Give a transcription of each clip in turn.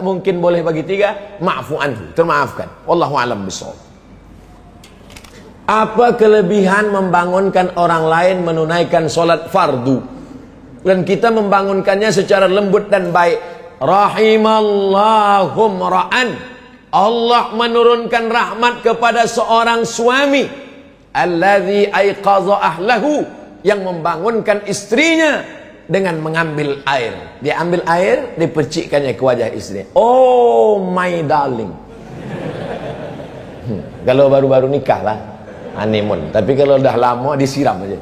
mungkin boleh bagi 3, ma'fu anhu, termaafkan. Wallahu a'lam bishawab. Apa kelebihan membangunkan orang lain menunaikan solat fardu dan kita membangunkannya secara lembut dan baik? Rahimallahum ra'an, Allah menurunkan rahmat kepada seorang suami alladzi aiqadha ahlahu, yang membangunkan istrinya dengan mengambil air. Dia ambil air, dipercikkannya ke wajah istrinya. Oh my darling. Kalau baru-baru nikah lah, honeymoon. Tapi kalau udah lama disiram aja.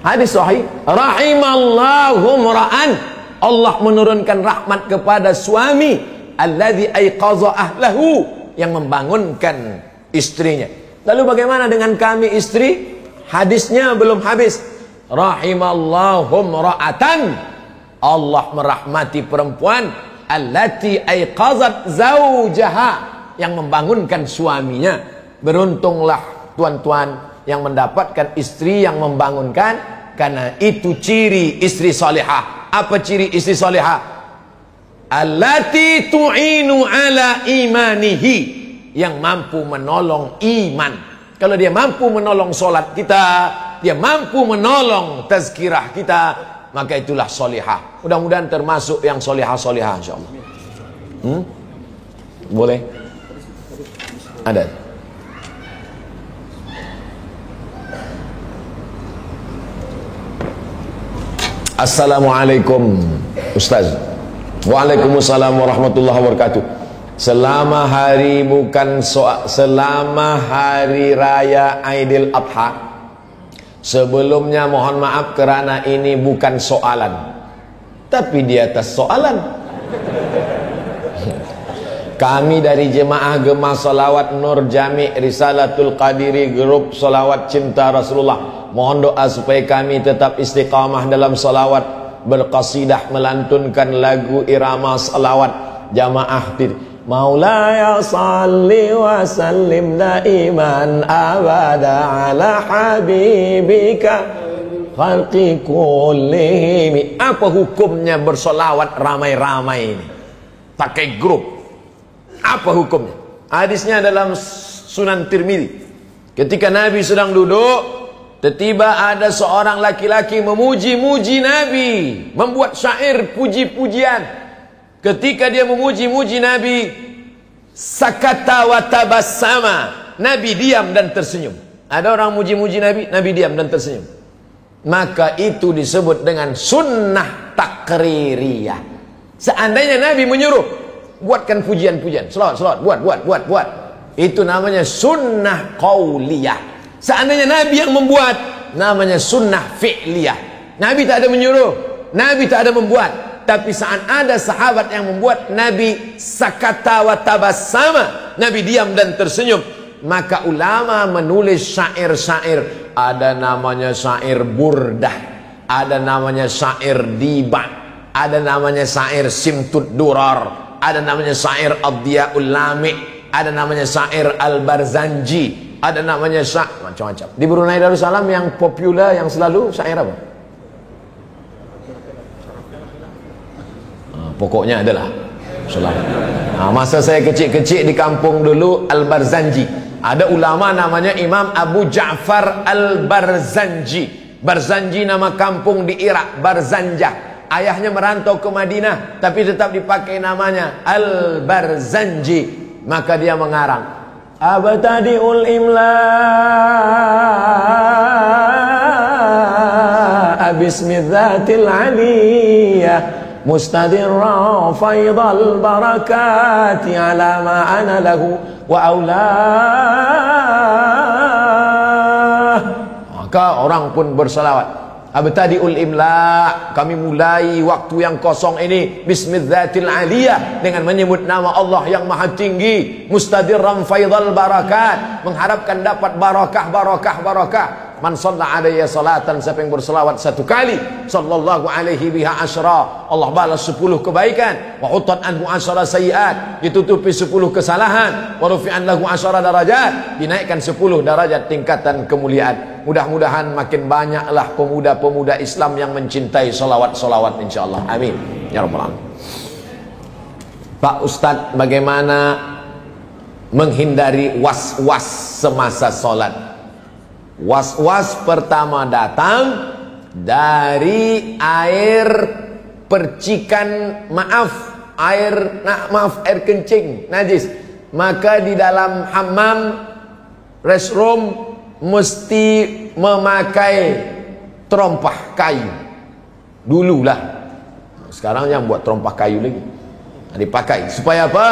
Hadis sahih, rahimallahum ra'an, Allah menurunkan rahmat kepada suami alladzi aiqadha ahlahu, yang membangunkan istrinya. Lalu bagaimana dengan kami istri? Hadisnya belum habis. Rahimallahum ra'atan, Allah merahmati perempuan allati aiqazat zaujaha, yang membangunkan suaminya. Beruntunglah tuan-tuan yang mendapatkan istri yang membangunkan, karena itu ciri istri salihah. Apa ciri istri salihah? Allati tu'inu ala imanihi, yang mampu menolong iman. Kalau dia mampu menolong solat kita, dia mampu menolong tazkirah kita, maka itulah salihah. Mudah-mudahan termasuk yang salihah-salihah insyaallah. Boleh? Ada. Assalamualaikum Ustaz. Waalaikumsalam warahmatullahi wabarakatuh. Selama hari raya Aidil Adha, sebelumnya mohon maaf kerana ini bukan soalan, tapi di atas soalan. Kami dari jemaah Gema Salawat Nur Jami Risalatul Qadiri, grup salawat cinta Rasulullah, mohon doa supaya kami tetap istiqamah dalam salawat, berqasidah, melantunkan lagu irama salawat jamaah. Maulaya salli wa sallim daiman abada ala habibika khalqi kullihim. Apa hukumnya bersolawat ramai-ramai ini, pakai grup? Apa hukumnya? Hadisnya dalam Sunan Tirmidzi. Ketika Nabi sedang duduk, tiba-tiba ada seorang laki-laki memuji-muji Nabi, membuat syair puji-pujian. Ketika dia memuji-muji Nabi, sakata wa tabassama, Nabi diam dan tersenyum. Ada orang muji-muji Nabi, Nabi diam dan tersenyum. Maka itu disebut dengan sunnah takririyah. Seandainya Nabi menyuruh, buatkan pujian-pujian, selawat, buat. Itu namanya sunnah qauliyah. Seandainya Nabi yang membuat, namanya sunnah fi'liyah. Nabi tak ada menyuruh, Nabi tak ada membuat. Tapi saat ada sahabat yang membuat, Nabi sakata wa tabassama, Nabi diam dan tersenyum. Maka ulama menulis syair-syair. Ada namanya syair burdah, ada namanya syair dibak, ada namanya syair simtud durar, ada namanya syair ad-diyaul lami, ada namanya syair al-barzanji, ada namanya syair macam-macam. Di Brunei Darussalam yang populer, yang selalu syair apa? Pokoknya adalah selamat. Masa saya kecil-kecil di kampung dulu, Al-Barzanji, ada ulama namanya Imam Abu Ja'far Al-Barzanji. Barzanji nama kampung di Irak, Barzanjah. Ayahnya merantau ke Madinah, tapi tetap dipakai namanya Al-Barzanji. Maka dia mengarang Abtadi'ul imla bismidzatil aliyah mustadirra faidal barakati ala ma ana lahu wa aulah. Maka orang pun bersalawat. Abtadi'ul imla, kami mulai waktu yang kosong ini bismidzatil aliyah, dengan menyebut nama Allah yang maha tinggi. Mustadirran faidal barakat, mengharapkan dapat barakah. Man shalla alayya salatan, siapa yang berselawat satu kali, sallallahu alaihi biha asyra, Allah balas 10 kebaikan. Wa hutat anhu asyra sayiat, ditutupi 10 kesalahan. Wa rufi'an lahu asyra darajat, dinaikkan 10 darajat tingkatan kemuliaan. Mudah-mudahan makin banyaklah pemuda-pemuda Islam yang mencintai solawat-solawat insyaAllah. Amin ya rabbal alamin. Pak Ustadz, bagaimana menghindari was-was semasa sholat? Was-was pertama datang dari air percikan, air kencing najis. Maka di dalam hammam, restroom, mesti memakai terompah kayu. Dululah, sekarang yang buat terompah kayu lagi dipakai. Supaya apa?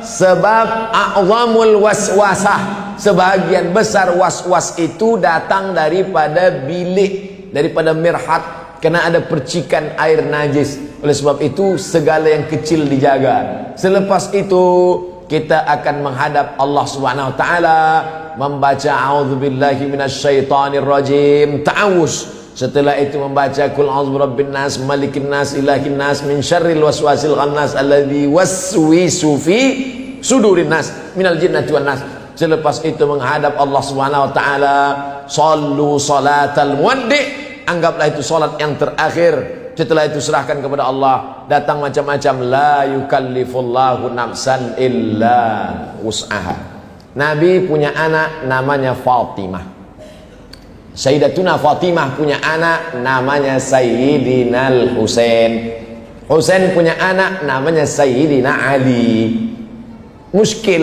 Sebab a'zamul waswasah, sebagian besar was-was itu datang daripada bilik, daripada mirhat, karena ada percikan air najis. Oleh sebab itu segala yang kecil dijaga. Selepas itu kita akan menghadap Allah Subhanahu wa taala, membaca a'udzubillahi minasyaitonir rajim, ta'awuz. Setelah itu membaca qul a'udzu birabbin nas, malikin nas, ilahin nas, min syarril waswasil khannas alladzi waswisu fi sudurin nas minal jinnati wan nas. Selepas itu menghadap Allah Subhanahu wa taala, sallu salatal muwaddi', anggaplah itu salat yang terakhir. Setelah itu serahkan kepada Allah. Datang macam-macam, la yukallifullahu nafsan illa wus'aha. Nabi punya anak namanya Fatimah. Sayyidatuna Fatimah punya anak namanya Sayyidina Al-Husain. Husain punya anak namanya Sayyidina Ali. Muskil,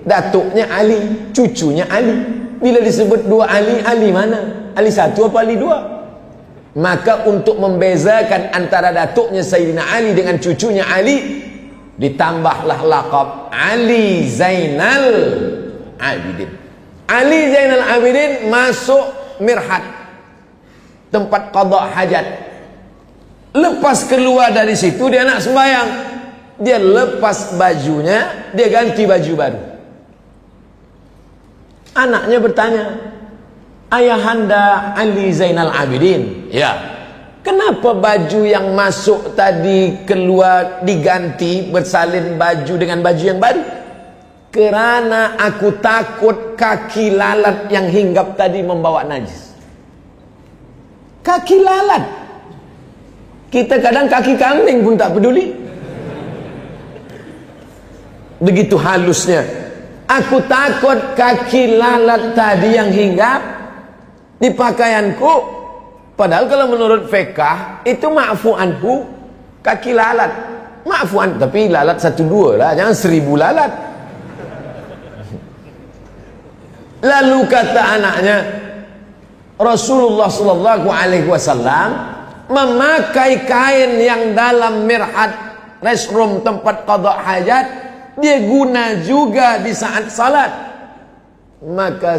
datuknya Ali, cucunya Ali. Bila disebut dua Ali, Ali mana? Ali satu apa Ali dua? Maka untuk membezakan antara datuknya Sayyidina Ali dengan cucunya Ali, ditambahlah laqab Ali Zainal Abidin. Ali Zainal Abidin masuk mirhat, tempat qada hajat. Lepas keluar dari situ dia nak sembahyang, dia lepas bajunya, dia ganti baju baru. Anaknya bertanya, ayahanda Ali Zainal Abidin, ya, kenapa baju yang masuk tadi keluar diganti, bersalin baju dengan baju yang baru? Kerana aku takut kaki lalat yang hinggap tadi membawa najis. Kaki lalat, kita kadang kaki kambing pun tak peduli, begitu halusnya. Aku takut kaki lalat tadi yang hinggap di pakaianku. Padahal kalau menurut fiqh itu ma'fu anhu, kaki lalat ma'fu an, tapi lalat 1-2 lah, jangan 1000 lalat. Lalu kata anaknya, Rasulullah sallallahu alaihi wasallam memakai kain yang dalam mirhat, restroom, tempat qada hajat, dia guna juga di saat salat. Maka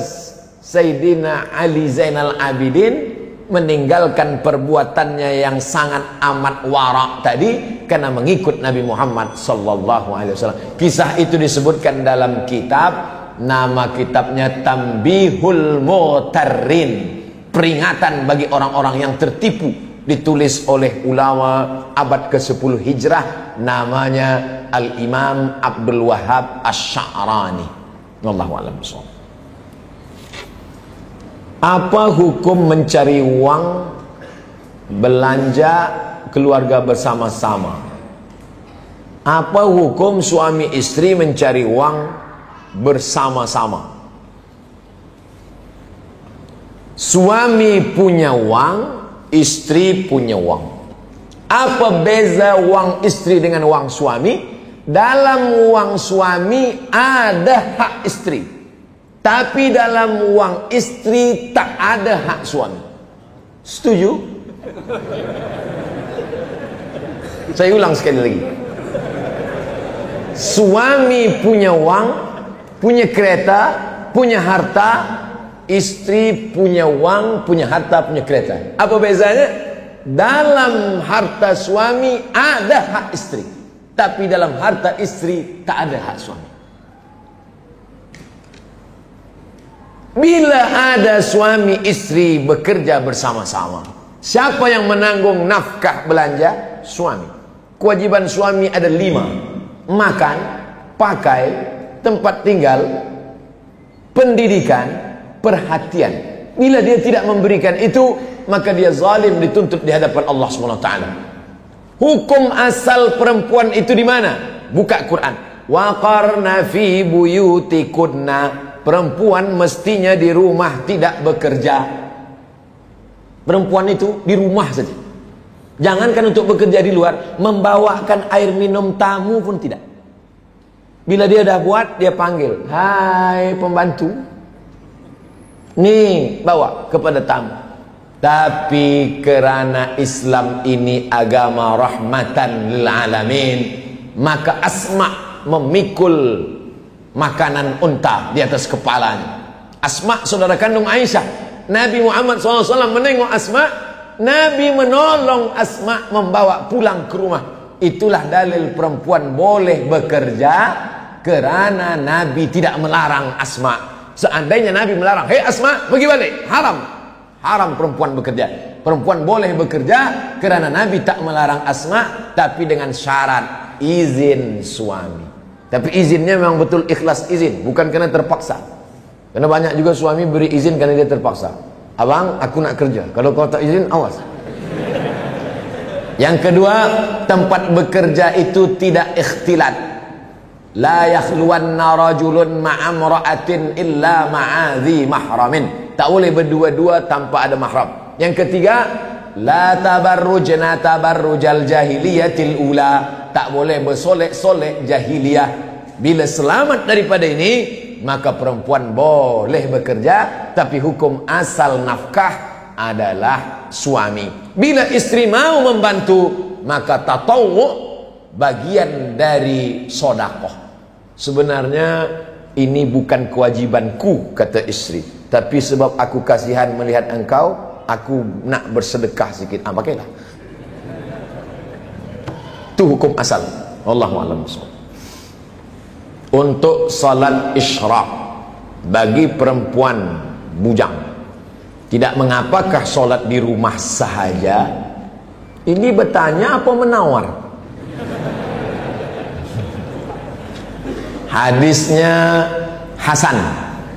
Sayyidina Ali Zainal Abidin meninggalkan perbuatannya yang sangat amat warak tadi karena mengikut Nabi Muhammad sallallahu alaihi wasallam. Kisah itu disebutkan dalam kitab, nama kitabnya Tambihul Mutarrin, peringatan bagi orang-orang yang tertipu, ditulis oleh ulama abad ke-10 Hijrah, namanya Al-Imam Abdul Wahhab Asy-Sya'rani. Wallahu a'lam bishawab. Apa hukum mencari uang belanja keluarga bersama-sama? Apa hukum suami istri mencari uang bersama-sama? Suami punya uang, istri punya uang. Apa beza uang istri dengan uang suami? Dalam uang suami ada hak istri, tapi dalam uang istri tak ada hak suami. Setuju? Saya ulang sekali lagi. Suami punya uang, punya kereta, punya harta. Istri punya uang, punya harta, punya kereta. Apa bezanya? Dalam harta suami ada hak istri, tapi dalam harta istri tak ada hak suami. Bila ada suami istri bekerja bersama-sama, siapa yang menanggung nafkah belanja? Suami. Kewajiban suami ada 5: makan, pakai, tempat tinggal, pendidikan, perhatian. Bila dia tidak memberikan itu, maka dia zalim, dituntut di hadapan Allah SWT. Hukum asal perempuan itu di mana? Buka Quran. Waqarna fi buyutikunna. Perempuan mestinya di rumah, tidak bekerja. Perempuan itu di rumah saja. Jangankan untuk bekerja di luar, membawakan air minum tamu pun tidak. Bila dia dah buat, dia panggil, hai pembantu, nih bawa kepada tamu. Tapi kerana Islam ini agama rahmatan lil alamin, maka Asma memikul makanan unta di atas kepalanya. Asma saudara kandung Aisyah. Nabi Muhammad SAW menengok Asma, Nabi menolong Asma membawa pulang ke rumah. Itulah dalil perempuan boleh bekerja, kerana Nabi tidak melarang Asma. Seandainya Nabi melarang, hei Asma pergi balik, haram. Haram perempuan bekerja. Perempuan boleh bekerja kerana Nabi tak melarang Asma, tapi dengan syarat izin suami. Tapi izinnya memang betul ikhlas izin, bukan kerana terpaksa. Karena banyak juga suami beri izin kerana dia terpaksa. Abang, aku nak kerja. Kalau kau tak izin, awas. Yang kedua, tempat bekerja itu tidak ikhtilat. La yakhluwanna rajulun ma'amra'atin illa ma'adhi mahramin. Tak boleh berdua-dua tanpa ada mahram. Yang ketiga, la tabarrujna tabarrujal jahiliyatil ula. Tak boleh bersolek-solek jahiliyah. Bila selamat daripada ini, maka perempuan boleh bekerja, tapi hukum asal nafkah adalah suami. Bila istri mau membantu, maka tatawwu, bagian dari sodakoh. Sebenarnya ini bukan kewajibanku, kata istri, tapi sebab aku kasihan melihat engkau, aku nak bersedekah sikit. Pakailah. Itu hukum asal. Wallahu a'lam bishawab. Untuk salat isyraq bagi perempuan bujang, tidak mengapakah solat di rumah sahaja? Ini bertanya apa menawar? Hadisnya hasan,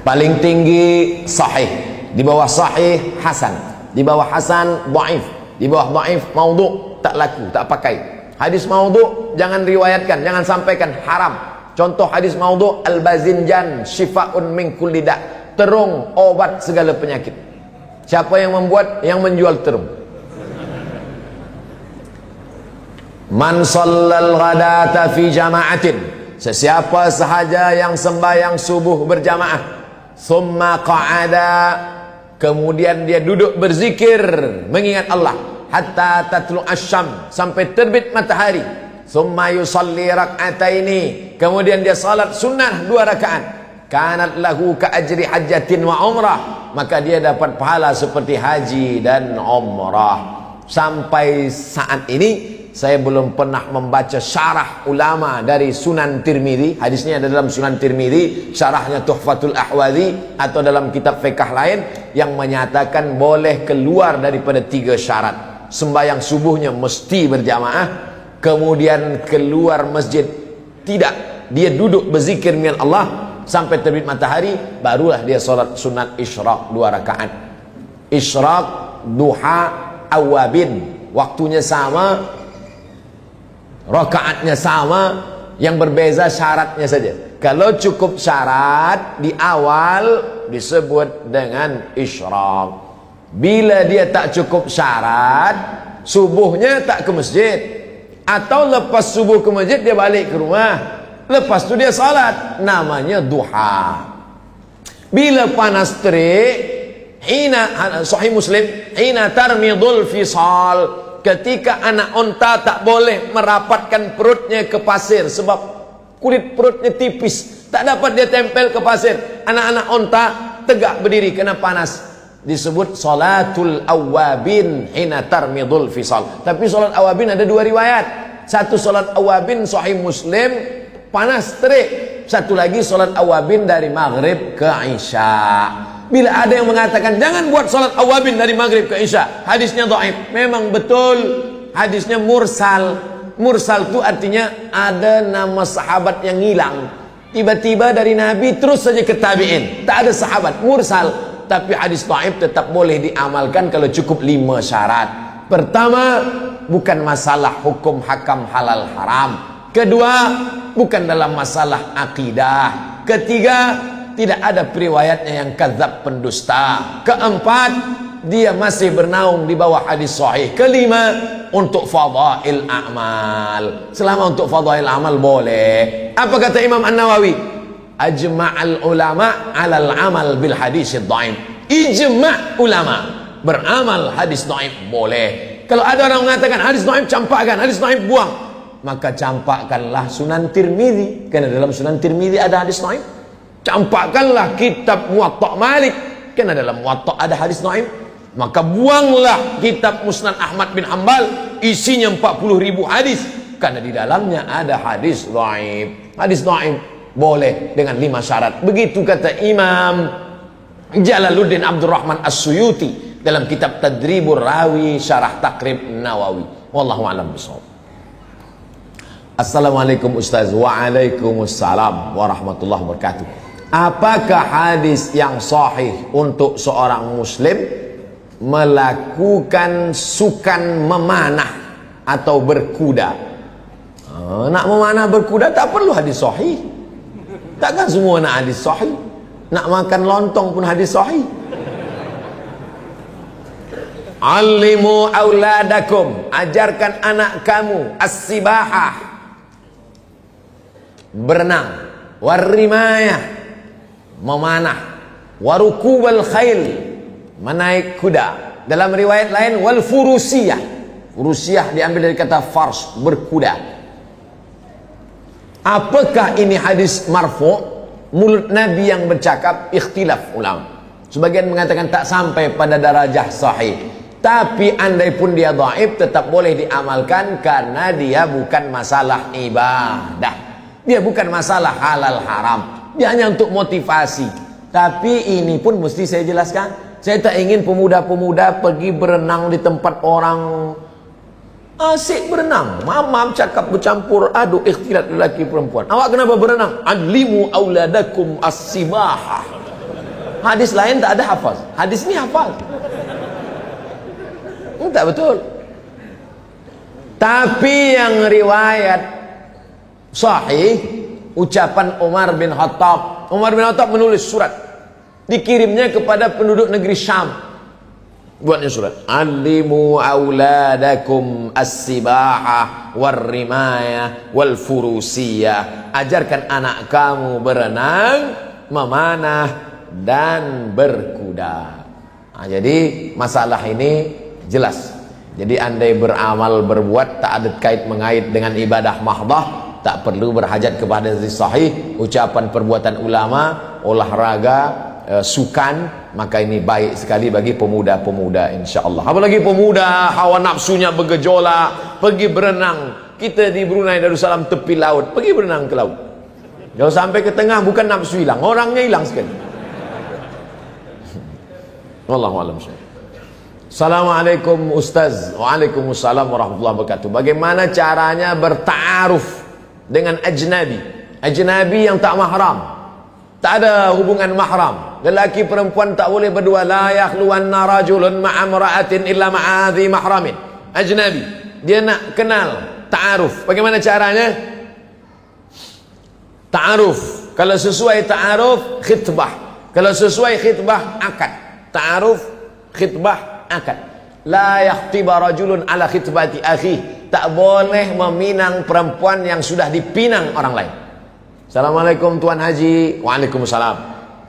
paling tinggi sahih, di bawah sahih hasan, di bawah hasan dhaif, di bawah dhaif maudhu', tak laku, tak pakai. Hadis maudhu' jangan riwayatkan, jangan sampaikan, haram. Contoh hadis maudhu', al-bazinjan syifa'un min kulli da', terung obat segala penyakit. Siapa yang membuat? Yang menjual terung. Man shallal ghadata fi jama'atin, sesiapa sahaja yang sembahyang subuh berjamaah, summa qa'ada, kemudian dia duduk berzikir mengingat Allah, hatta tatlu asyam, sampai terbit matahari, summa yusalli rak'ataini, kemudian dia salat sunnah 2 rakaat, kanat lahu ka ajri hajjatin wa umrah, maka dia dapat pahala seperti haji dan umrah. Sampai saat ini saya belum pernah membaca syarah ulama dari Sunan Tirmidzi. Hadisnya ada dalam Sunan Tirmidzi, syarahnya Tuhfatul Ahwazi, atau dalam kitab fiqh lain yang menyatakan boleh keluar daripada 3 syarat. Sembahyang subuhnya mesti berjamaah, kemudian keluar masjid tidak, dia duduk berzikir dengan Allah sampai terbit matahari, barulah dia solat sunat isyraq 2 rakaat. Isyraq, duha, awabin, waktunya sama, rakaatnya sama, yang berbeza syaratnya saja. Kalau cukup syarat di awal disebut dengan isyraq. Bila dia tak cukup syarat, subuhnya tak ke masjid, atau lepas subuh ke masjid dia balik ke rumah, lepas tu dia salat, namanya duha. Bila panas terik, hina, sahih Muslim, hina tarmidul fisal, ketika anak onta tak boleh merapatkan perutnya ke pasir sebab kulit perutnya tipis, tak dapat dia tempel ke pasir. Anak-anak onta tegak berdiri kena panas, disebut salatul awabin hina tarmidul fisal. Tapi salat awabin ada 2 riwayat. Satu salat awabin sahih Muslim, panas terik. Satu lagi salat awabin dari maghrib ke isya. Bila ada yang mengatakan jangan buat salat awabin dari maghrib ke isya, hadisnya dhaif, memang betul hadisnya mursal. Mursal itu artinya ada nama sahabat yang hilang, tiba-tiba dari Nabi terus saja ke tabi'in, tak ada sahabat, mursal. tapi hadis dhaif tetap boleh diamalkan kalau cukup 5 syarat. Pertama, bukan masalah hukum hakam halal haram. Kedua, bukan dalam masalah akidah. Ketiga, tidak ada periwayatnya yang kadzab pendusta. Keempat, dia masih bernaung di bawah hadis sahih. Kelima, untuk fadail amal. Selama untuk fadail amal boleh. Apa kata Imam An-Nawawi? Ajma'al ulama 'alal amal bil hadis dhaif. Ijma' ulama beramal hadis dhaif boleh. Kalau ada orang mengatakan hadis dhaif campakkan, hadis dhaif buang, maka campakkanlah Sunan Tirmizi, karena dalam Sunan Tirmizi ada hadis dhaif. Campakkanlah kitab Muwatta Malik, karena dalam Muwatta ada hadis dhaif. Maka buanglah kitab Musnad Ahmad bin Hanbal, isinya 40.000 hadis, karena di dalamnya ada hadis dhaif. Hadis dhaif boleh dengan 5 syarat. Begitu kata Imam Jalaluddin Abdurrahman As-Suyuti dalam kitab Tadribur Rawi Syarah Taqrib Nawawi. Wallahu a'lam bishawab. Assalamualaikum Ustaz. Waalaikumsalam warahmatullahi wabarakatuh. Apakah hadis yang sahih untuk seorang muslim melakukan sukan memanah atau berkuda? Nak memanah berkuda tak perlu hadis sahih. Takkan semua nak hadis sahih. Nak makan lontong pun hadis sahih. Allimu auladakum, ajarkan anak kamu as-sibahah, berenang, warrimayah, memanah, warukubal khail, menaik kuda. Dalam riwayat lain wal furusiyah. Furusiyah diambil dari kata fars, berkuda. Apakah ini hadis marfu'? Mulut Nabi yang bercakap, ikhtilaf ulama. Sebagian mengatakan tak sampai pada darajah sahih. Tapi andai pun dia dhaif tetap boleh diamalkan karena dia bukan masalah ibadah. Dia bukan masalah halal haram. Dia hanya untuk motivasi. Tapi ini pun mesti saya jelaskan. Saya tak ingin pemuda-pemuda pergi berenang di tempat orang asik berenang. Mamam cakap bercampur aduk ikhtilat lelaki perempuan. Awak kenapa berenang? Alimu auladakum as-sibahah. Hadis lain tak ada hafaz. Hadis ni hafaz. Tak betul. Tapi yang riwayat sahih, ucapan Umar bin Khattab. Umar bin Khattab menulis surat, dikirimnya kepada penduduk negeri Syam. Buatnya surat, alimu auladakum as-sibahah warrimayah wal furusiyah. Ajarkan anak kamu berenang, memanah dan berkuda. Jadi masalah ini jelas. Jadi andai beramal berbuat tak ada kait mengait dengan ibadah mahdah, tak perlu berhajat kepada hadis sahih. Ucapan perbuatan ulama, olahraga, sukan, maka ini baik sekali bagi pemuda-pemuda insya-Allah. Apalagi pemuda hawa nafsunya bergejolak, pergi berenang. Kita di Brunei Darussalam tepi laut, pergi berenang ke laut. Kalau sampai ke tengah bukan nafsu hilang, orangnya hilang sekali. Wallahu a'lam. Assalamualaikum Ustaz. Waalaikumsalam warahmatullahi wabarakatuh. Bagaimana caranya berta'aruf dengan ajnabi? Ajnabi yang tak mahram, tak ada hubungan mahram. Lelaki perempuan tak boleh berdua. La yakhluwanna rajulun ma'a imra'atin illa ma'a dhi mahramin. Ajnabi. Dia nak kenal, ta'aruf. Bagaimana caranya? Ta'aruf. Kalau sesuai ta'aruf, khitbah. Kalau sesuai khitbah, akad. Ta'aruf, khitbah, akad. La yakhtiba rajulun ala khitbati akhi. Tak boleh meminang perempuan yang sudah dipinang orang lain. Assalamualaikum Tuan Haji. Waalaikumsalam.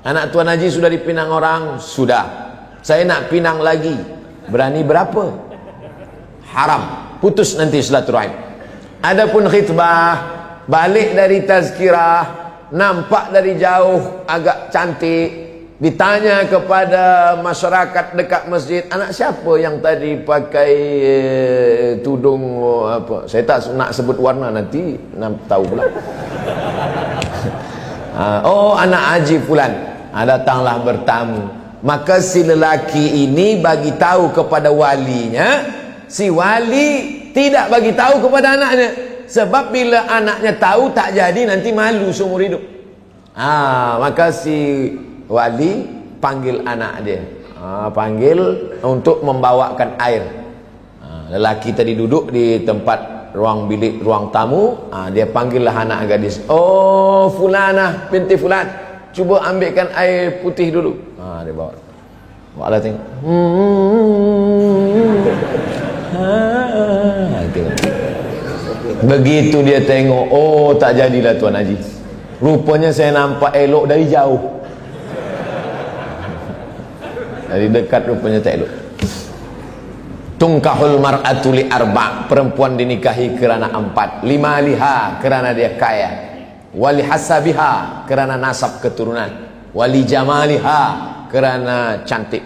Anak Tuan Haji sudah dipinang orang? Sudah. Saya nak pinang lagi. Berani berapa? Haram. Putus nanti silaturahim. Adapun khitbah, balik dari tazkirah, nampak dari jauh agak cantik, ditanya kepada masyarakat dekat masjid, anak siapa yang tadi pakai tudung apa? Saya tak nak sebut warna, nanti tahu pula. Oh, anak Haji fulan. Datanglah bertamu. Maka si lelaki ini bagi tahu kepada walinya, si wali tidak bagi tahu kepada anaknya. Sebab bila anaknya tahu tak jadi, nanti malu seumur hidup. Maka si wali panggil anak dia. Panggil untuk membawakan air. Lelaki tadi duduk di tempat ruang bilik, ruang tamu. Dia panggillah anak gadis. Oh, fulanah binti fulan, cuba ambilkan air putih dulu. Dia bawa. Bawa lah tengok. Begitu dia tengok, oh tak jadilah Tuan Haji. Rupanya saya nampak elok dari jauh. Dari dekat rupanya tak elok. Tungkahul mar'atu li arba', perempuan dinikahi kerana 4. Lima liha, kerana dia kaya. Wali hasabiha, kerana nasab keturunan. Wali jamaliha, kerana cantik.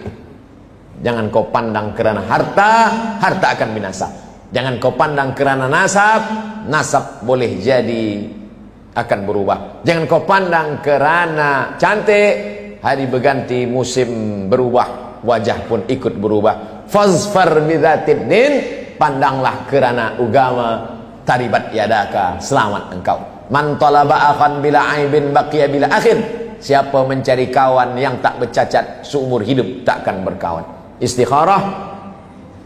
Jangan kau pandang kerana harta, harta akan binasa. Jangan kau pandang kerana nasab, nasab boleh jadi akan berubah. Jangan kau pandang kerana cantik, hari berganti, musim berubah, wajah pun ikut berubah. Fazfar bidzatid din, pandanglah kerana agama, taribat yadaka, selamat engkau. Man talaba akhan bila aibin baqiya bila akhin, siapa mencari kawan yang tak bercacat, seumur hidup tak akan berkawan. Istikharah,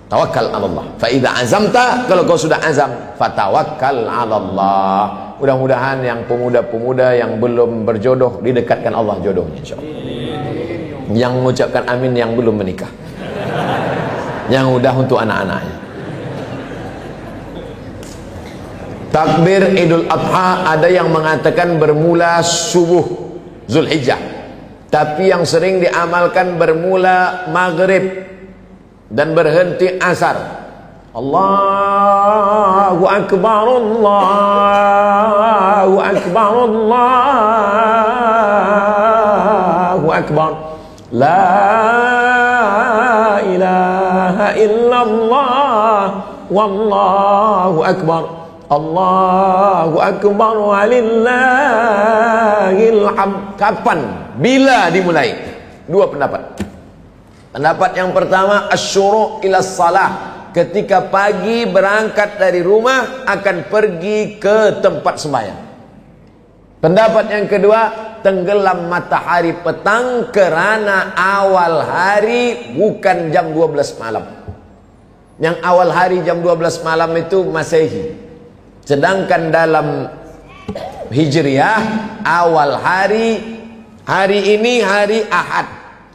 tawakkal 'ala Allah. Fa idza azamta, kalau kau sudah azam, fatawakkal 'ala Allah. Mudah-mudahan yang pemuda-pemuda yang belum berjodoh didekatkan Allah jodohnya insyaallah. Yang mengucapkan amin yang belum menikah. Yang udah untuk anak-anaknya. Takbir Idul Adha ada yang mengatakan bermula subuh Zulhijjah, tapi yang sering diamalkan bermula maghrib dan berhenti asar. Allahu Akbar, Allahu Akbar, Allahu Akbar, la ilaha illallah, wallahu akbar, Allahu akbar, walillahil hamd. Kapan? Bila dimulai? Dua pendapat. Pendapat yang pertama, asyuru' ila salah, ketika pagi berangkat dari rumah akan pergi ke tempat sembahyang. Pendapat yang kedua, tenggelam matahari petang kerana awal hari bukan jam 12 malam. Yang awal hari jam 12 malam itu Masehi. Sedangkan dalam Hijriah awal hari ini hari Ahad.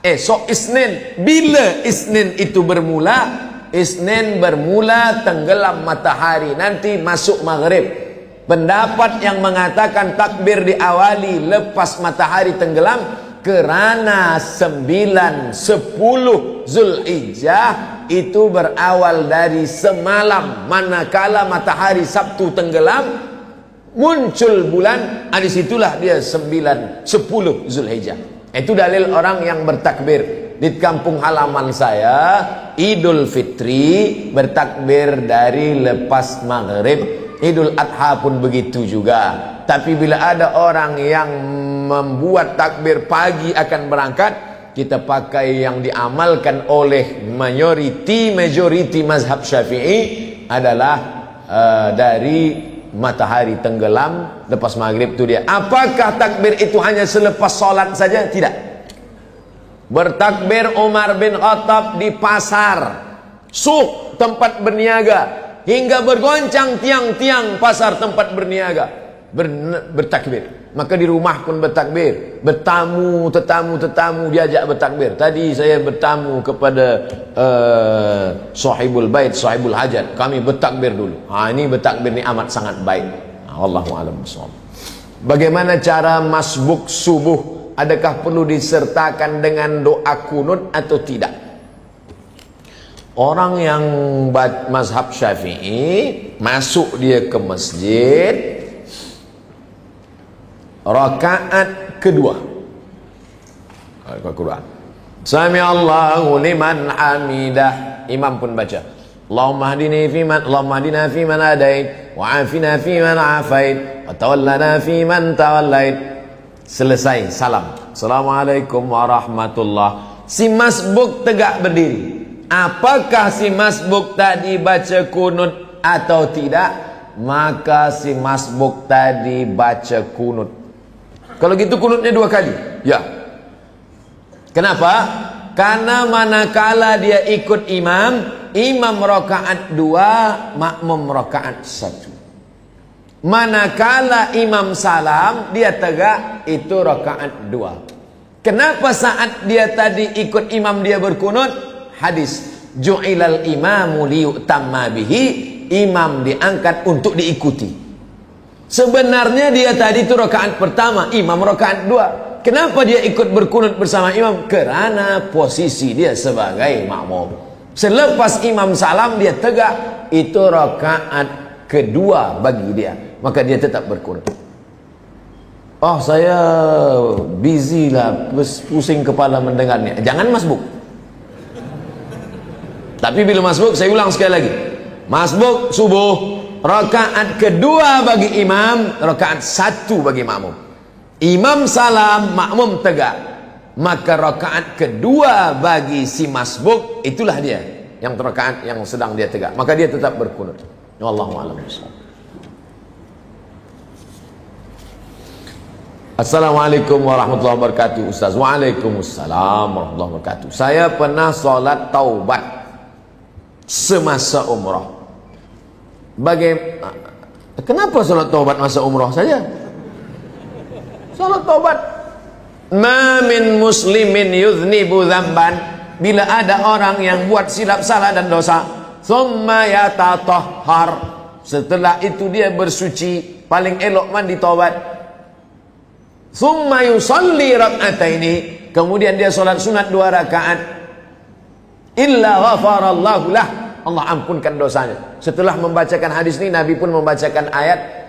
Esok Isnin. Bila Isnin itu bermula? Isnin bermula tenggelam matahari, nanti masuk maghrib. Pendapat yang mengatakan takbir diawali lepas matahari tenggelam kerana 9, 10 Zulhijjah itu berawal dari semalam, manakala matahari Sabtu tenggelam muncul bulan, disitulah dia 9, 10 Zulhijjah. Itu dalil orang yang bertakbir. Di kampung halaman saya Idul Fitri bertakbir dari lepas maghrib. Idul Adha pun begitu juga. Tapi bila ada orang yang membuat takbir pagi akan berangkat, kita pakai yang diamalkan oleh majoriti mazhab Syafi'i adalah dari matahari tenggelam lepas maghrib itu dia. Apakah takbir itu hanya selepas solat saja? Tidak. Bertakbir Umar bin Khattab di pasar, suk, tempat berniaga, hingga bergoncang tiang-tiang pasar tempat berniaga, bertakbir. Maka di rumah pun bertakbir. Bertamu, tetamu diajak bertakbir. Tadi saya bertamu kepada sahibul bait, sahibul hajat. Kami bertakbir dulu. Ini bertakbir ni amat sangat baik. Wallahu a'lam bishawab. Bagaimana cara masbuk subuh? Adakah perlu disertakan dengan doa kunut atau tidak? Orang yang mazhab Syafi'i masuk dia ke masjid rakaat kedua. Sami Allahu liman hamidah. Imam pun baca Allahumma hadina fiman hadait, wa afina fiman afait, wa tawallana fiman tawallait. Selesai salam, Assalamualaikum warahmatullah. Si masbuk tegak berdiri. Apakah si masbuk tadi baca kunut atau tidak? Maka si masbuk tadi baca kunut. Kalau gitu kunutnya 2 kali. Ya. Kenapa? Karena manakala dia ikut imam, imam rakaat 2, makmum rakaat 1. Manakala imam salam, dia tegak, itu rakaat 2. Kenapa saat dia tadi ikut imam dia berkunut? Hadis ju'ilal imamu liyu'tamma bihi, imam diangkat untuk diikuti. Sebenarnya dia tadi itu rakaat pertama, imam rakaat 2. Kenapa dia ikut berkunut bersama imam? Kerana posisi dia sebagai makmum. Selepas imam salam dia tegak, itu rakaat kedua bagi dia, maka dia tetap berkunut. Oh, saya busy lah, pusing kepala mendengarnya. Jangan masbuk. Tapi bila masbuk, saya ulang sekali lagi. Masbuk subuh, rakaat kedua bagi imam, rakaat 1 bagi makmum. Imam salam, makmum tegak, maka rakaat kedua bagi si masbuk, itulah dia yang rakaat yang sedang dia tegak, maka dia tetap berkunut. Wallahu a'lam bishawab. Assalamualaikum warahmatullahi wabarakatuh. Ustaz. Waalaikumsalam warahmatullahi wabarakatuh. Saya pernah solat taubat semasa umrah. Kenapa solat taubat masa umrah saja? Salat taubat. Ma min muslimin yudhnibu dzamban, bila ada orang yang buat silap salah dan dosa, thumma yatatahhar, setelah itu dia bersuci, paling elok mandi taubat, thumma yusalli rak'ataini, kemudian dia salat sunat 2 rakaat, illa ghafarallahu lah, Allah ampunkan dosanya. Setelah membacakan hadis ini, Nabi pun membacakan ayat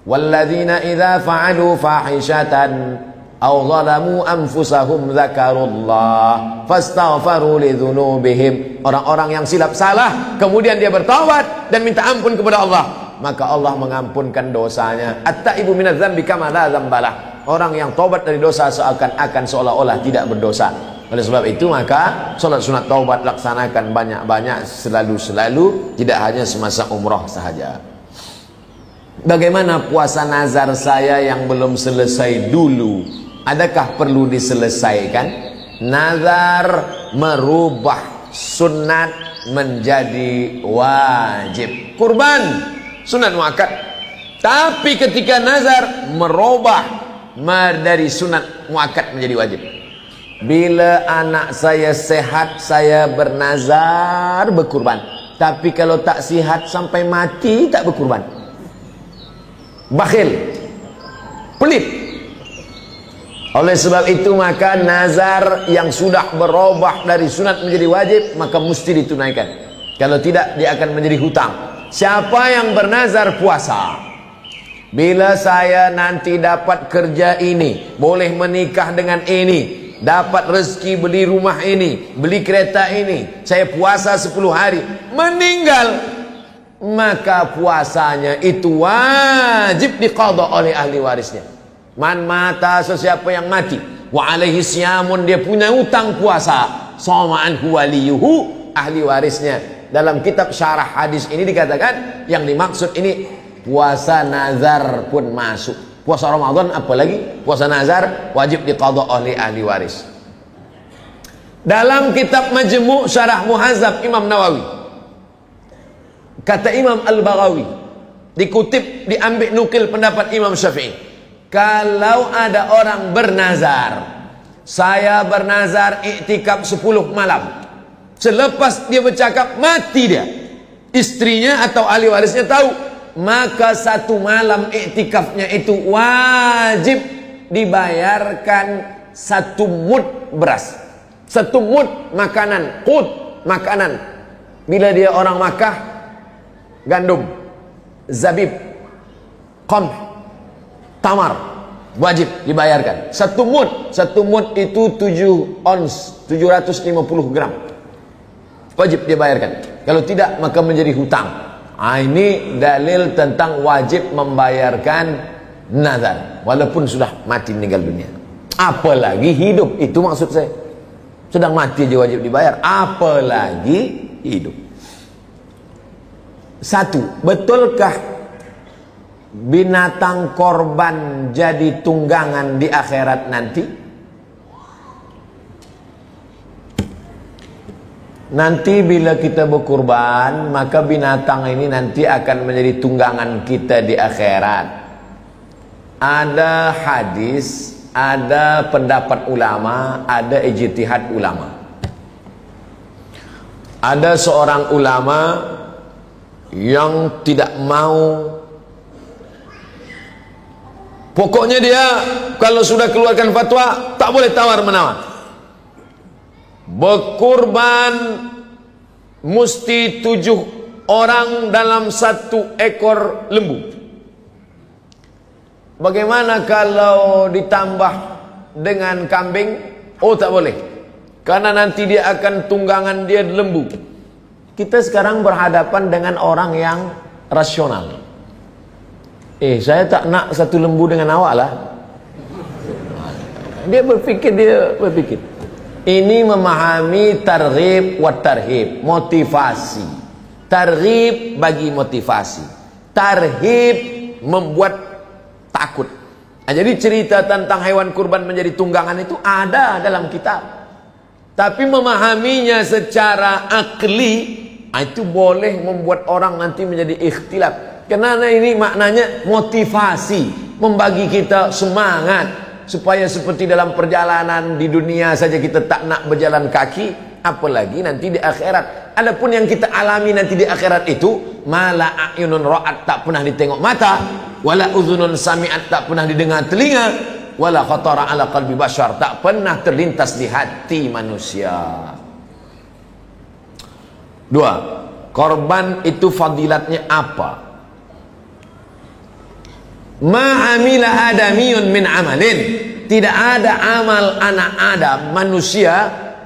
walladzina idza fa'alu fahishatan aw zalamu anfusahum dzakarullah fastaghfaru lidzunubihim. Orang-orang yang silap salah kemudian dia bertaubat dan minta ampun kepada Allah, maka Allah mengampunkan dosanya. At-taibu minadz dzambi kama la dzambalah. Orang yang taubat dari dosa seakan-akan seolah-olah tidak berdosa. Oleh sebab itu maka salat sunat taubat laksanakan banyak-banyak, selalu-selalu, tidak hanya semasa umrah sahaja. Bagaimana puasa nazar saya yang belum selesai dulu? Adakah perlu diselesaikan? Nazar merubah sunat menjadi wajib. Kurban sunat muakkad. Tapi ketika nazar merubah dari sunat muakkad menjadi wajib. Bila anak saya sehat, saya bernazar berkurban. Tapi kalau tak sihat sampai mati, tak berkurban. Bakhil, pelit. Oleh sebab itu maka nazar yang sudah berubah dari sunat menjadi wajib, maka mesti ditunaikan. Kalau tidak, dia akan menjadi hutang. Siapa yang bernazar puasa, bila saya nanti dapat kerja ini, boleh menikah dengan ini, dapat rezeki beli rumah ini, beli kereta ini, saya puasa 10 hari, meninggal, maka puasanya itu wajib diqadha oleh ahli warisnya. Man mata, sesiapa yang mati, wa alaihi siyamun, dia punya utang puasa, sama anhu waliyuhu, ahli warisnya. Dalam kitab syarah hadis ini dikatakan yang dimaksud ini puasa nazar pun masuk. Puasa Ramadan apalagi, puasa nazar wajib diqadha oleh ahli waris. Dalam kitab Majmu' Syarah Muhazzab Imam Nawawi, kata Imam Al-Baghawi, dikutip, diambil nukil pendapat Imam Syafi'i, kalau ada orang bernazar, saya bernazar iktikaf 10 malam, selepas dia bercakap mati dia, istrinya atau ahli warisnya tahu, maka 1 malam iktikafnya itu wajib dibayarkan 1 mud beras, 1 mud makanan, qut makanan. Bila dia orang Makkah, gandum, zabib, qamh, tamar, wajib dibayarkan 1 mud. 1 mud itu 7 ons, 750 gram, wajib dibayarkan. Kalau tidak maka menjadi hutang. Ini dalil tentang wajib membayarkan nazar walaupun sudah mati meninggal dunia. Apalagi hidup, itu maksud saya. Sedang mati aja wajib dibayar, apalagi hidup. 1. Betulkah binatang korban jadi tunggangan di akhirat nanti? Nanti bila kita berkurban, maka binatang ini nanti akan menjadi tunggangan kita di akhirat. Ada hadis, ada pendapat ulama, ada ijtihad ulama. Ada seorang ulama yang tidak mau, pokoknya dia kalau sudah keluarkan fatwa tak boleh tawar-menawar. Berkurban mesti 7 orang dalam 1 ekor lembu. Bagaimana kalau ditambah dengan kambing? Oh, tak boleh, karena nanti dia akan tunggangan dia lembu. Kita sekarang berhadapan dengan orang yang rasional. Saya tak nak 1 lembu dengan awak lah. Dia berpikir. Ini memahami targhib wa tarhib, motivasi. Targhib bagi motivasi, tarhib membuat takut. Nah, jadi cerita tentang hewan kurban menjadi tunggangan itu ada dalam kitab. Tapi memahaminya secara akli, itu boleh membuat orang nanti menjadi ikhtilaf. Karena ini maknanya motivasi, membagi kita semangat. Supaya seperti dalam perjalanan di dunia saja kita tak nak berjalan kaki, apalagi nanti di akhirat. Adapun yang kita alami nanti di akhirat itu, mala a'yunun ra'at, tak pernah ditengok mata, wala udhunun sami'at, tak pernah didengar telinga, wala khatara ala qalbi bashar, tak pernah terlintas di hati manusia. 2. Korban itu fadilatnya apa? Ma'amila adamiyun min amalin, tidak ada amal anak Adam, manusia,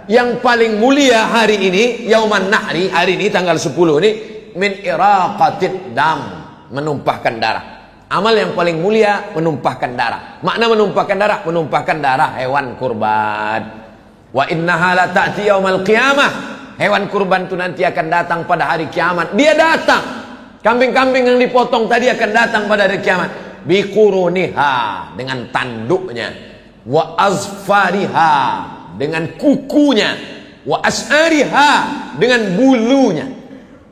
yang paling mulia hari ini, yauman nahri, hari ini tanggal 10 ini, min iraqatid dam, menumpahkan darah. Amal yang paling mulia menumpahkan darah. Makna menumpahkan darah, menumpahkan darah hewan kurban. Wa innaha la ta'ti yaumal qiyamah, hewan kurban itu nanti akan datang pada hari kiamat. Dia datang, kambing-kambing yang dipotong tadi akan datang pada hari kiamat. Biquruniha, dengan tanduknya, wa azfariha, dengan kukunya, wa as'ariha, dengan bulunya.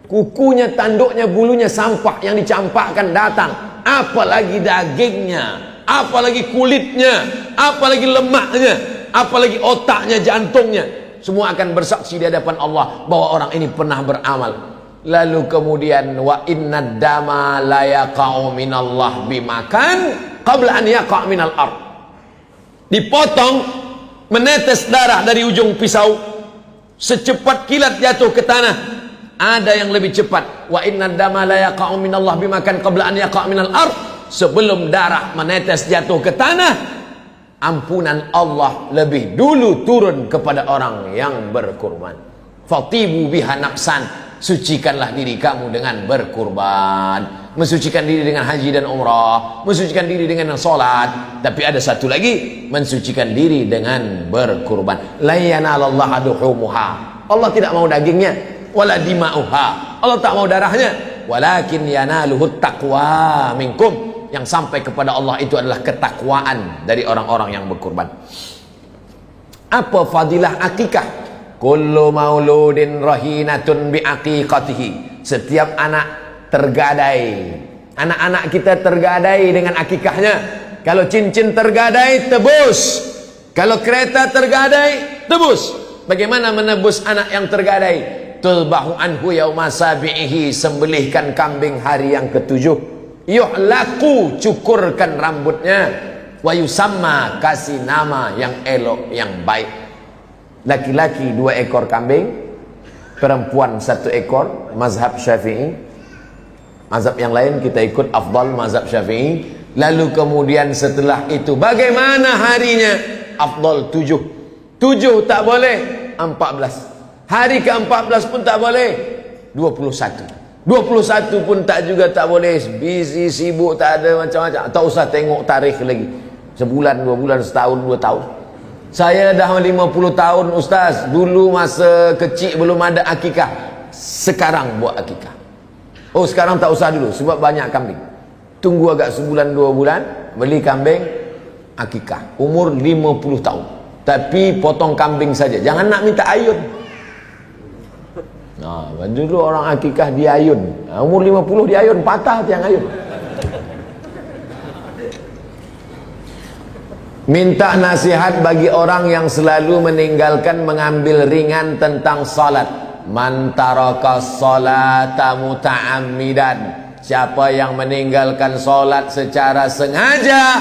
Kukunya, tanduknya, bulunya, sampah yang dicampakkan datang. Apalagi dagingnya, apalagi kulitnya, apalagi lemaknya, apalagi otaknya, jantungnya, semua akan bersaksi di hadapan Allah bahwa orang ini pernah beramal. Lalu kemudian wa inna dama la yaqa'u minallah bimakan qabla an yaqa' minal ard. Dipotong, menetes darah dari ujung pisau, secepat kilat jatuh ke tanah. Ada yang lebih cepat. Wa inna dama la yaqa'u minallah bimakan qabla an yaqa' minal ard. Sebelum darah menetes jatuh ke tanah, ampunan Allah lebih dulu turun kepada orang yang berkurban. Fatibu biha nafsan, sucikanlah diri kamu dengan berkurban, mensucikan diri dengan haji dan umrah, mensucikan diri dengan salat. Tapi ada satu lagi, mensucikan diri dengan berkurban. La yanalallaha duhumuha, Allah tidak mau dagingnya, wala dima'uha, Allah tak mau darahnya, walakin yanaluhut taqwa minkum, yang sampai kepada Allah itu adalah ketakwaan dari orang-orang yang berkurban. Apa fadilah akikah? Kullu mauludin rahinatun biaqiqatihi, setiap anak tergadai, anak-anak kita tergadai dengan akikahnya. Kalau cincin tergadai, tebus. Kalau kereta tergadai, tebus. Bagaimana menebus anak yang tergadai? Tulbahu anhu yauma sabi'ihi, sembelihkan kambing hari yang ke-7. Yuhlaku, cukurkan rambutnya. Wa yusamma, kasih nama yang elok, yang baik. Laki-laki 2 ekor kambing, perempuan 1 ekor, mazhab Syafi'i. Mazhab yang lain kita ikut afdal mazhab Syafi'i. Lalu kemudian setelah itu bagaimana harinya? Afdal 7. 7 tak boleh, 14. Hari ke-14 pun tak boleh, 21. 21 pun tak juga tak boleh, busy, sibuk, tak ada macam-macam. Tak usah tengok tarikh lagi. Sebulan, 2 bulan, setahun, 2 tahun. Saya dah 50 tahun ustaz. Dulu masa kecil belum ada akikah, sekarang buat akikah. Oh, sekarang tak usah dulu sebab banyak kambing. Tunggu agak sebulan 2 bulan, beli kambing, akikah. Umur 50 tahun. Tapi potong kambing saja, jangan nak minta ayun. Nah, dulu orang akikah di ayun. Umur 50 di ayun, patah tiang ayun. Minta nasihat bagi orang yang selalu meninggalkan mengambil ringan tentang salat. Man taraka salata muta'ammidan. Siapa yang meninggalkan salat secara sengaja,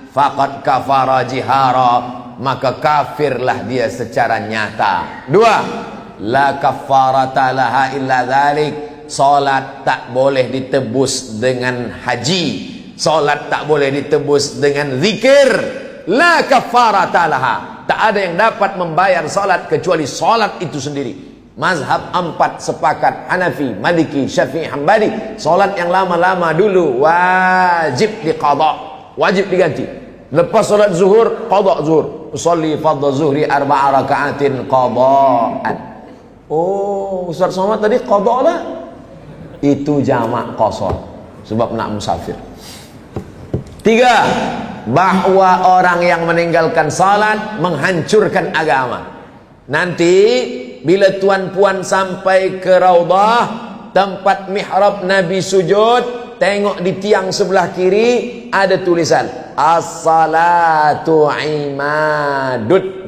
faqad kafara jihara, maka kafirlah dia secara nyata. 2. La kafarata laha illa dzalik. Salat tak boleh ditebus dengan haji. Salat tak boleh ditebus dengan zikir. La kafarata laha. Tak ada yang dapat membayar salat kecuali salat itu sendiri. Mazhab 4 sepakat, Hanafi, Maliki, Syafi'i, Hambali, salat yang lama-lama dulu wajib diqadha, wajib diganti. Lepas salat zuhur, qadha zuhur. Usolli fardhu zuhri 4 raka'atin qadha'an. Oh, Ustaz Somad tadi qadha lah. Itu jamak qasar sebab nak musafir. 3. Bahwa orang yang meninggalkan salat menghancurkan agama. Nanti bila tuan-puan sampai ke Raudhah, tempat mihrab Nabi sujud, tengok di tiang sebelah kiri ada tulisan As-salatu imaduddin.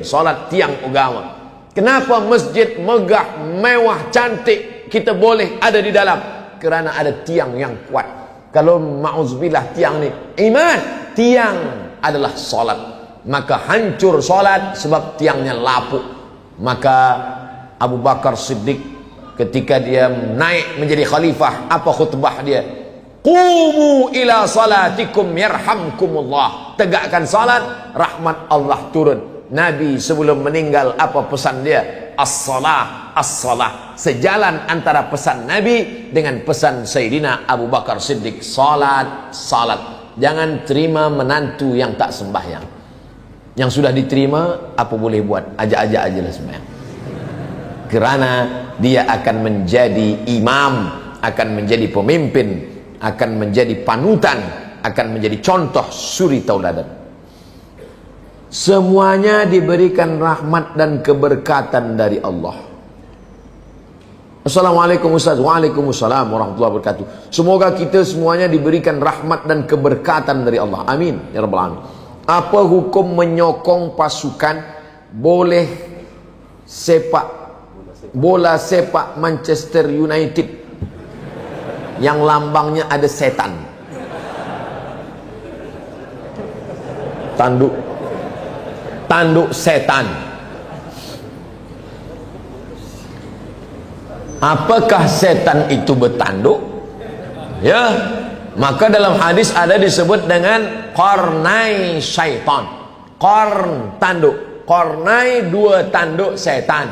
Salat tiang agama. Kenapa masjid megah, mewah, cantik kita boleh ada di dalam? Kerana ada tiang yang kuat. Kalau ma'uzubillah tiang ni iman, tiang adalah salat, maka hancur salat sebab tiangnya lapuk. Maka Abu Bakar Siddiq ketika dia naik menjadi khalifah, apa khutbah dia? Qumu ila salatikum yarhamkumullah. Tegakkan salat, rahmat Allah turun. Nabi sebelum meninggal apa pesan dia? As-salah, as-salah. Sejalan antara pesan Nabi dengan pesan Sayyidina Abu Bakar Siddiq. Salat, salat. Jangan terima menantu yang tak sembahyang. Yang sudah diterima, apa boleh buat? Ajak-ajak aja lah sembahyang. Kerana dia akan menjadi imam, akan menjadi pemimpin, akan menjadi panutan, akan menjadi contoh suri tauladan. Semuanya diberikan rahmat dan keberkatan dari Allah. Assalamualaikum Ustaz. Waalaikumsalam warahmatullahi wabarakatuh. Semoga kita semuanya diberikan rahmat dan keberkatan dari Allah. Amin ya rabbal alamin. Apa hukum menyokong pasukan bola sepak Manchester United yang lambangnya ada setan? Tanduk setan. Apakah setan itu bertanduk? Ya, maka dalam hadis ada disebut dengan qarnai syaitan. Qarn tanduk, qarnai 2 tanduk setan.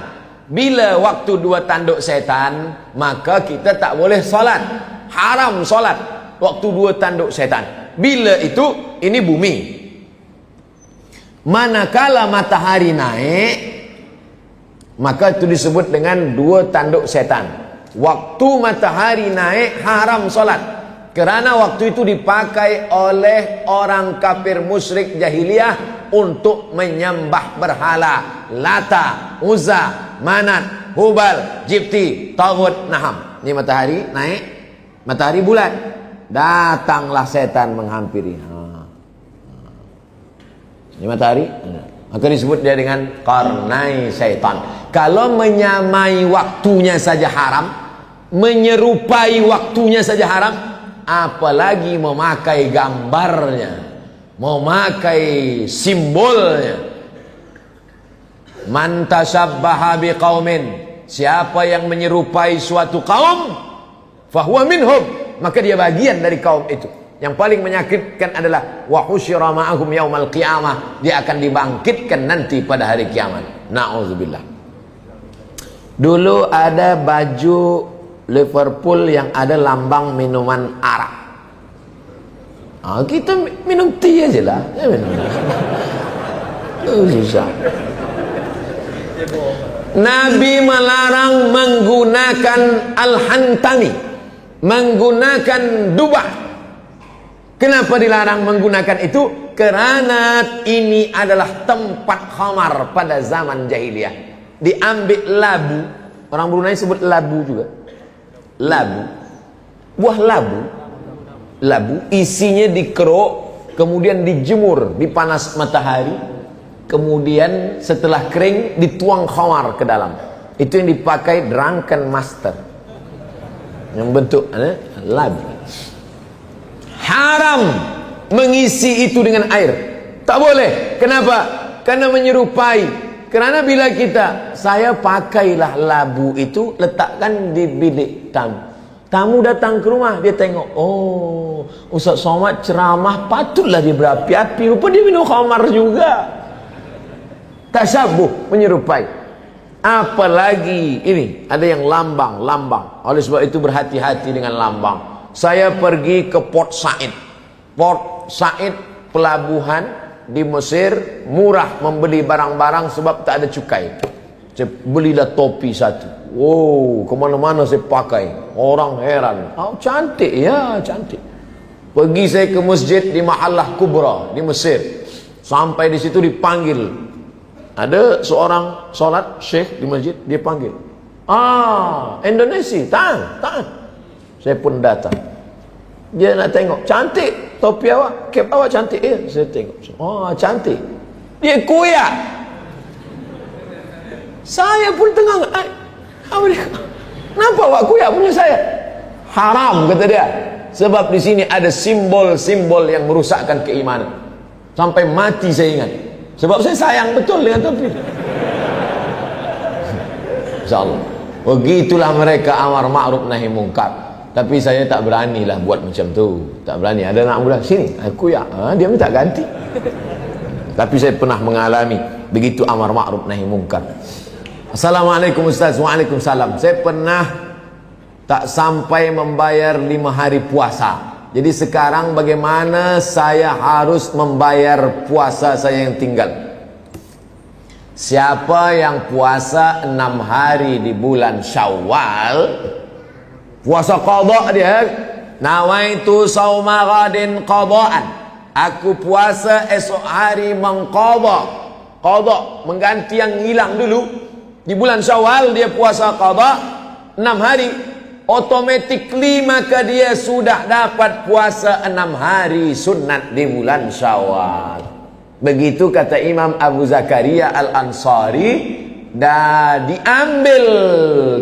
Bila waktu 2 tanduk setan, maka kita tak boleh salat. Haram salat waktu 2 tanduk setan. Bila itu? Ini bumi. Manakala matahari naik, maka itu disebut dengan 2 tanduk setan. Waktu matahari naik haram solat, kerana waktu itu dipakai oleh orang kafir musyrik jahiliyah untuk menyembah berhala Lata, Uzza, Manat, Hubal, Jibti, Taghut, Naham. Ini matahari naik, matahari bulat, datanglah setan menghampiri. Ini matahari, maka disebut dia dengan qarnai syaitan. Kalau menyamai waktunya saja haram, menyerupai waktunya saja haram, apalagi memakai gambarnya, memakai simbolnya. Man tashabbaha biqaumin, siapa yang menyerupai suatu kaum, fahuwa minhum, maka dia bagian dari kaum itu. Yang paling menyakitkan adalah wa husyira ma'ahum yaumal qiyamah, dia akan dibangkitkan nanti pada hari kiamat. Na'udzubillah. Dulu ada baju Liverpool yang ada lambang minuman arak. Kita minum teh aja lah. Ya, minum. Susah. Nabi melarang menggunakan al-hantami, menggunakan dubah. Kenapa dilarang menggunakan itu? Kerana ini adalah tempat khamar pada zaman jahiliyah. Diambil labu, Orang Brunei sebut labu juga. Labu. Buah labu. Labu isinya dikeruk, kemudian dijemur di panas matahari, kemudian setelah kering dituang khamar ke dalam. Itu yang dipakai drunken master. Yang bentuk labu. Haram mengisi itu dengan air. Tak boleh. Kenapa? Karena menyerupai. Karena bila saya pakailah labu itu, letakkan di bilik tamu. Tamu datang ke rumah, dia tengok, oh, Ustaz Somad ceramah, patutlah dia berapi-api. Rupa dia minum khamar juga. Tasyabuh, menyerupai. Apalagi ini, ada yang lambang. Oleh sebab itu berhati-hati dengan lambang. Saya pergi ke Port Said. Port Said, pelabuhan di Mesir, murah membeli barang-barang sebab tak ada cukai. Saya belilah topi satu. Wow, kemana-mana saya pakai. Orang heran. Oh, cantik ya, cantik. Pergi saya ke masjid di Mahallah Kubra di Mesir. Sampai di situ dipanggil. Ada seorang solat syekh di masjid, dia panggil. Indonesia, tahan. Saya pun datang. Dia nak tengok, cantik topi awak, cap awak cantik. Saya tengok, cantik. Dia koyak. Saya pun tengah, kenapa awak koyak punya saya? Haram, kata dia. Sebab di sini ada simbol-simbol yang merusakkan keimanan. Sampai mati saya ingat. Sebab saya sayang betul dengan topi. InsyaAllah. Begitulah mereka amar ma'ruf nahi mungkar. Tapi saya tak beranilah buat macam tu. Tak berani. Ada anak muda, sini aku ya. Dia minta ganti. Tapi saya pernah mengalami begitu amar ma'ruf nahi mungkar. Assalamualaikum Ustaz. Waalaikumsalam. Saya pernah tak sampai membayar 5 hari puasa. Jadi sekarang bagaimana saya harus membayar puasa saya yang tinggal? Siapa yang puasa 6 hari di bulan Syawal, puasa qadha dia, nawaitu sauma ghadin qadhaan. Aku puasa esok hari mengqadha. Qadha mengganti yang hilang dulu. Di bulan Syawal dia puasa qadha 6 hari. Automatically maka dia sudah dapat puasa 6 hari sunat di bulan Syawal. Begitu kata Imam Abu Zakaria Al-Ansari, dan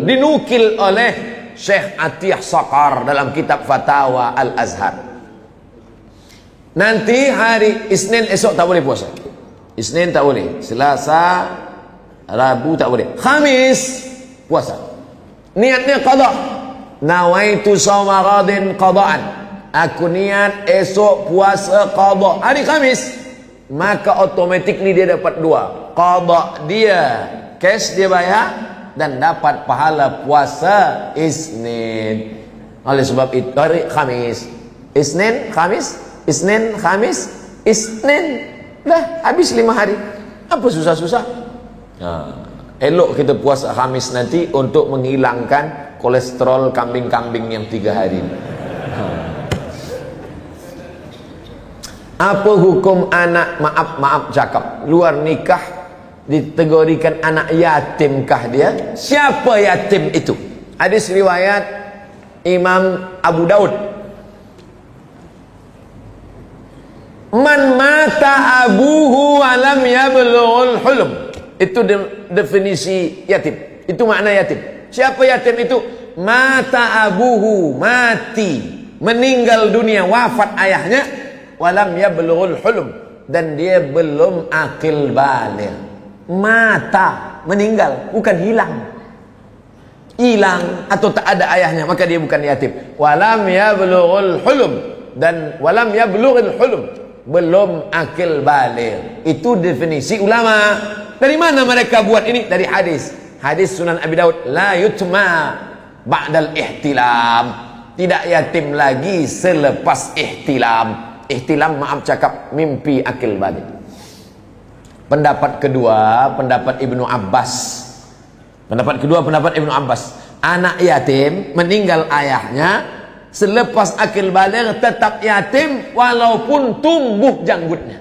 dinukil oleh Syekh Atiyah Saqar dalam kitab Fatawa Al-Azhar. Nanti hari Isnin esok tak boleh puasa. Isnin tak boleh. Selasa, Rabu tak boleh. Khamis puasa. Niatnya qadha. Nawaitu shauma ghadin qadhaan. Aku niat esok puasa qadha hari Khamis. Maka automatically dia dapat 2. Qadha dia cash dia bayar, dan dapat pahala puasa Isnin. Oleh sebab itu hari Khamis, Isnin, Khamis, Isnin, Khamis, Isnin, dah habis 5 hari. Apa susah-susah? Elok kita puasa Khamis nanti untuk menghilangkan kolesterol kambing-kambing yang 3 hari. Apa hukum anak, maaf cakap, luar nikah dikategorikan anak yatimkah dia? Siapa yatim itu? Hadis riwayat Imam Abu Daud. Man mata abuhu walam yablughul hulum. Itu definisi yatim. Itu makna yatim. Siapa yatim itu? Mata abuhu, mati, meninggal dunia, wafat ayahnya, walam yablughul hulum, dan dia belum akil baligh. Mata, meninggal, bukan hilang. Hilang atau tak ada ayahnya, maka dia bukan yatim. Walam yablughul hulum, dan walam yablughul hulum, belum akil baligh. Itu definisi ulama. Dari mana mereka buat ini? Dari hadis. Hadis Sunan Abi Daud, la yutma ba'dal ihtilam. Tidak yatim lagi selepas ihtilam. Ihtilam, maaf cakap, mimpi akil baligh. Pendapat kedua, pendapat Ibnu Abbas. Pendapat kedua, pendapat Ibnu Abbas. Anak yatim meninggal ayahnya, selepas akil baligh tetap yatim walaupun tumbuh janggutnya.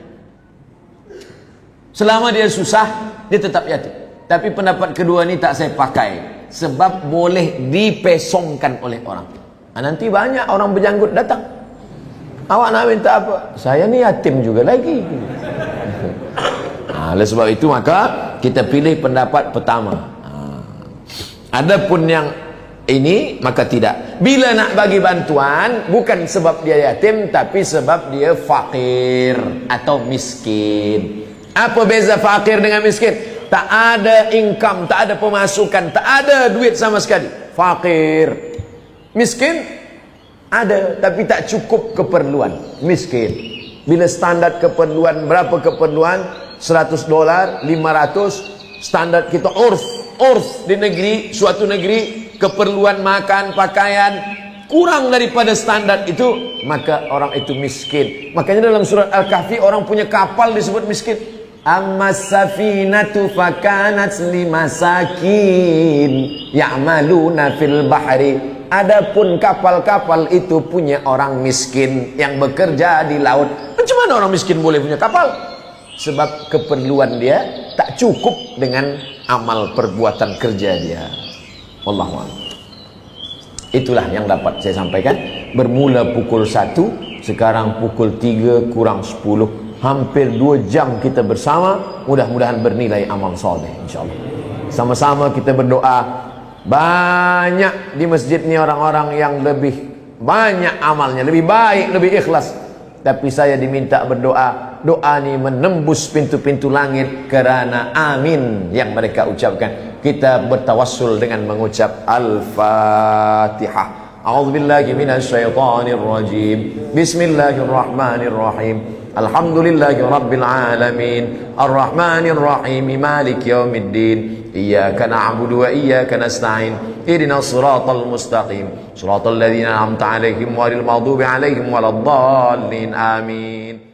Selama dia susah, dia tetap yatim. Tapi pendapat kedua ni tak saya pakai. sebab boleh dipesongkan oleh orang. Nanti banyak orang berjanggut datang. Awak nak minta apa? Saya ni yatim juga lagi. Oleh sebab itu maka kita pilih pendapat pertama. Adapun yang ini maka tidak. Bila nak bagi bantuan bukan sebab dia yatim, tapi sebab dia fakir atau miskin. Apa beza fakir dengan miskin? Tak ada income, tak ada pemasukan, tak ada duit sama sekali. Fakir. Miskin ada tapi tak cukup keperluan. Miskin. Bila standar keperluan, berapa keperluan? $100, 500. Standar kita urf di negeri, suatu negeri, keperluan makan, pakaian kurang daripada standar itu, maka orang itu miskin. Makanya dalam surat Al-Kahfi orang punya kapal disebut miskin. Ammas safinatu fakanat limasakin ya'maluna fil bahri. Adapun kapal-kapal itu punya orang miskin yang bekerja di laut. Macam mana orang miskin boleh punya kapal? Sebab keperluan dia tak cukup dengan amal perbuatan kerja dia. Wallahu a'lam. Itulah yang dapat saya sampaikan. Bermula pukul 1, sekarang pukul 3 kurang 10. Hampir 2 jam kita bersama. Mudah-mudahan bernilai amal soleh, insyaAllah. Sama-sama kita berdoa. Banyak di masjid ni orang-orang yang lebih banyak amalnya, lebih baik, lebih ikhlas. Tapi saya diminta berdoa. Doa ni menembus pintu-pintu langit kerana amin yang mereka ucapkan. Kita bertawassul dengan mengucap Al-Fatihah. A'udzubillahi minasyaitonir rajim. Bismillahirrahmanirrahim. Alhamdulillahi rabbil alamin. Ar-Rahmanir Rahim. Maliki yaumiddin. Iyyaka na'budu wa iyyaka nasta'in. Ihdinas siratal mustaqim. Siratal ladzina an'amta 'alaihim ghairil maghdubi 'alaihim waladdallin. Amin.